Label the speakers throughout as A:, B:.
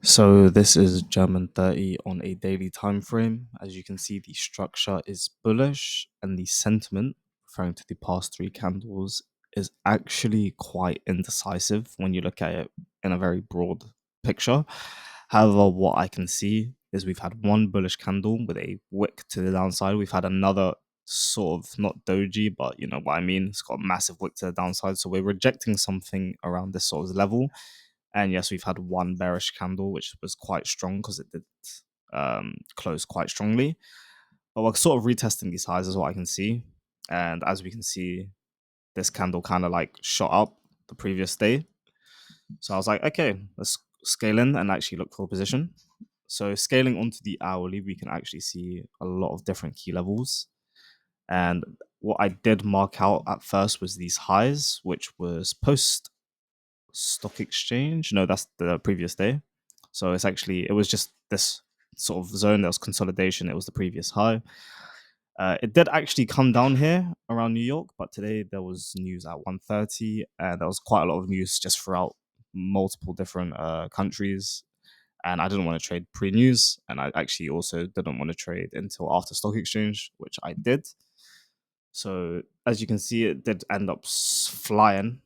A: So this is German 30 on a daily time frame. As you can see, the structure is bullish and the sentiment, referring to the past three candles, is actually quite indecisive when you look at it in a very broad picture. However, what I can see is we've had one bullish candle with a wick to the downside. We've had another sort of not doji, but you know what I mean. It's got a massive wick to the downside. So we're rejecting something around this sort of level, and yes, we've had one bearish candle, which was quite strong because it did close quite strongly. But we're sort of retesting these highs, is what I can see. And as we can see, this candle kind of like shot up the previous day. So I was like, okay, let's scale in and actually look for a position. So scaling onto the hourly, we can actually see a lot of different key levels. And what I did mark out at first was these highs, which was post stock exchange. No, that's the previous day. So it was just this sort of zone. There was consolidation. It was the previous high. It did actually come down here around New York, but today there was news at 1:30, and there was quite a lot of news just throughout multiple different countries. And I didn't want to trade pre-news, and I actually also didn't want to trade until after stock exchange, which I did. So as you can see, it did end up flying,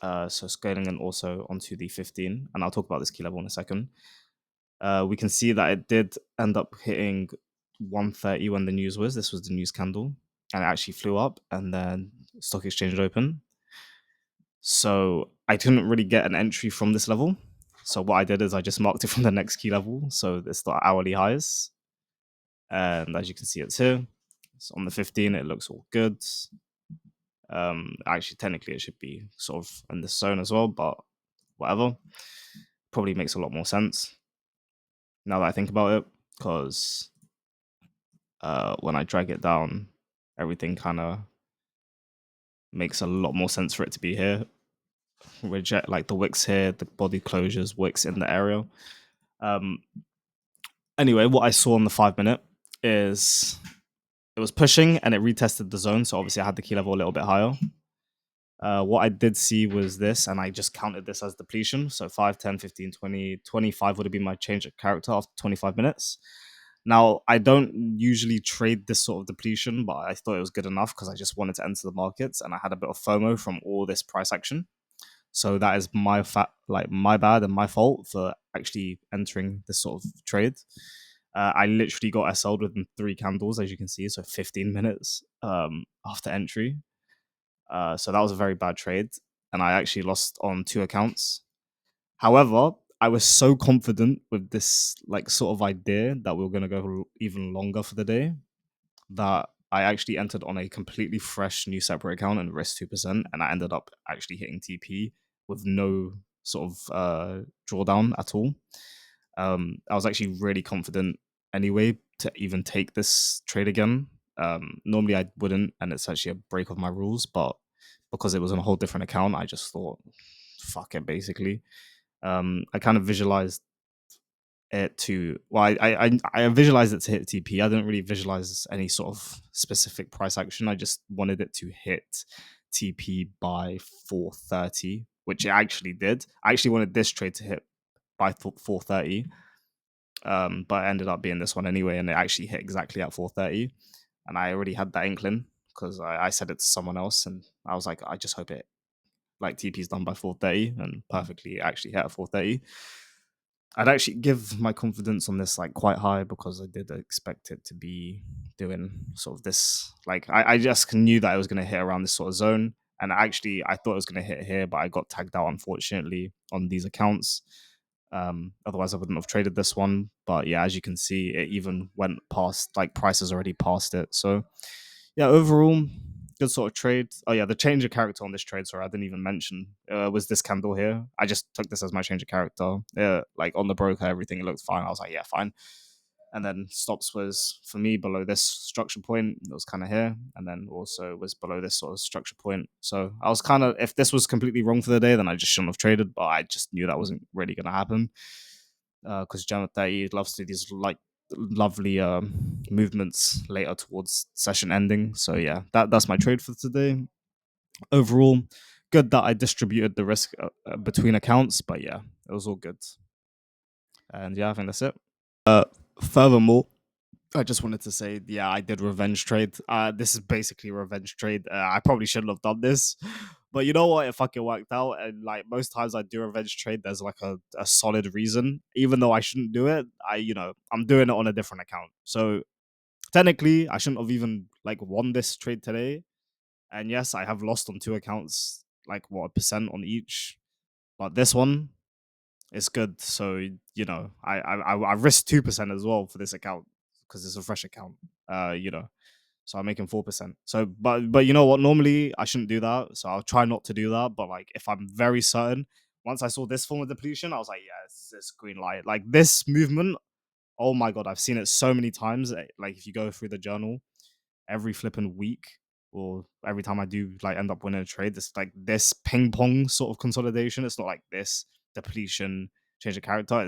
A: so scaling and also onto the 15, and I'll talk about this key level in a second. We can see that it did end up hitting 1:30 when the news was. This was the news candle, and it actually flew up, and then stock exchange open. So I couldn't really get an entry from this level. So what I did is I just marked it from the next key level. So it's the hourly highs, and as you can see, it's here. So on the 15, it looks all good. Actually, technically, it should be sort of in this zone as well, but whatever. Probably makes a lot more sense now that I think about it, because when I drag it down, everything kind of makes a lot more sense for it to be here. Reject like the wicks here, the body closures, wicks in the area. Um, anyway, what I saw on the 5 minute is it was pushing and it retested the zone. So obviously I had the key level a little bit higher. What I did see was this, and I just counted this as depletion. So 5, 10, 15, 20, 25 would have been my change of character after 25 minutes. Now, I don't usually trade this sort of depletion, but I thought it was good enough because I just wanted to enter the markets and I had a bit of FOMO from all this price action. So that is my bad and my fault for actually entering this sort of trade. I literally got SL'd within three candles, as you can see, so 15 minutes after entry. So that was a very bad trade, and I actually lost on two accounts. However, I was so confident with this like sort of idea that we were going to go even longer for the day that I actually entered on a completely fresh new separate account and risked 2%, and I ended up actually hitting TP with no sort of drawdown at all. I was actually really confident anyway to even take this trade again. Normally I wouldn't, and it's actually a break of my rules, but because it was on a whole different account, I just thought, fuck it, basically. I kind of visualized it to I visualized it to hit TP. I didn't really visualize any sort of specific price action. I just wanted it to hit TP by 4:30, which it actually did. I actually wanted this trade to hit by 4:30, but it ended up being this one anyway, and it actually hit exactly at 4:30. And I already had that inkling because I said it to someone else, and I was like, I just hope it like TP's done by 4:30, and perfectly actually hit at 4:30. I'd actually give my confidence on this like quite high because I did expect it to be doing sort of this. Like I just knew that I was going to hit around this sort of zone, and actually I thought it was going to hit here, but I got tagged out unfortunately on these accounts. Otherwise, I wouldn't have traded this one. But yeah, as you can see, it even went past like prices already past it. So yeah, overall, good sort of trade. Oh yeah, the change of character on this trade, sorry, I didn't even mention, was this candle here. I just took this as my change of character. Like on the broker, everything it looked fine. I was like, yeah, fine. And then stops was for me below this structure point. It was kind of here, and then also was below this sort of structure point. So I was kind of, if this was completely wrong for the day, then I just shouldn't have traded. But I just knew that wasn't really going to happen because Gemma 30 loves to do these like lovely movements later towards session ending. So yeah, that's my trade for today. Overall, good that I distributed the risk between accounts, but yeah, it was all good. And yeah, I think that's it. Uh, Furthermore, I just wanted to say, yeah, I did revenge trade. This is basically revenge trade. I probably shouldn't have done this, but you know what? It fucking worked out. And like most times I do revenge trade, there's like a solid reason. Even though I shouldn't do it, I'm doing it on a different account. So technically, I shouldn't have even like won this trade today. And yes, I have lost on two accounts, like what, a percent on each. But this one, it's good. So I risked 2% as well for this account because it's a fresh account. So I'm making 4%. So, but you know what? Normally I shouldn't do that. So I'll try not to do that. But like, if I'm very certain, once I saw this form of depletion, I was like, yeah, it's green light. Like this movement. Oh my god, I've seen it so many times. Like if you go through the journal, every flipping week or every time I do like end up winning a trade, it's like this ping pong sort of consolidation. It's not like this depletion, change of character.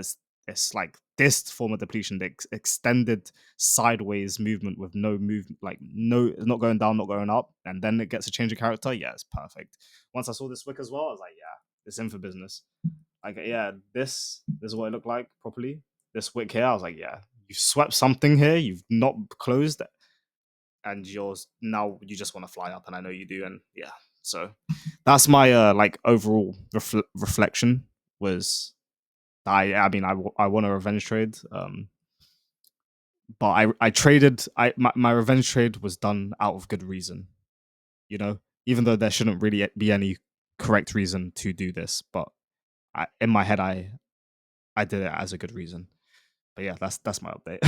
A: It's like this form of depletion, the extended sideways movement with no movement, like no, not going down, not going up, and then it gets a change of character. Yeah, it's perfect. Once I saw this wick as well, I was like, yeah, it's in for business. Like, yeah, this is what it looked like properly. This wick here, I was like, yeah, you swept something here. You've not closed and yours now you just want to fly up and I know you do. And yeah, so that's my like overall reflection was I won a revenge trade, but I traded my revenge trade was done out of good reason, you know, even though there shouldn't really be any correct reason to do this, but in my head I did it as a good reason. But yeah, that's my update.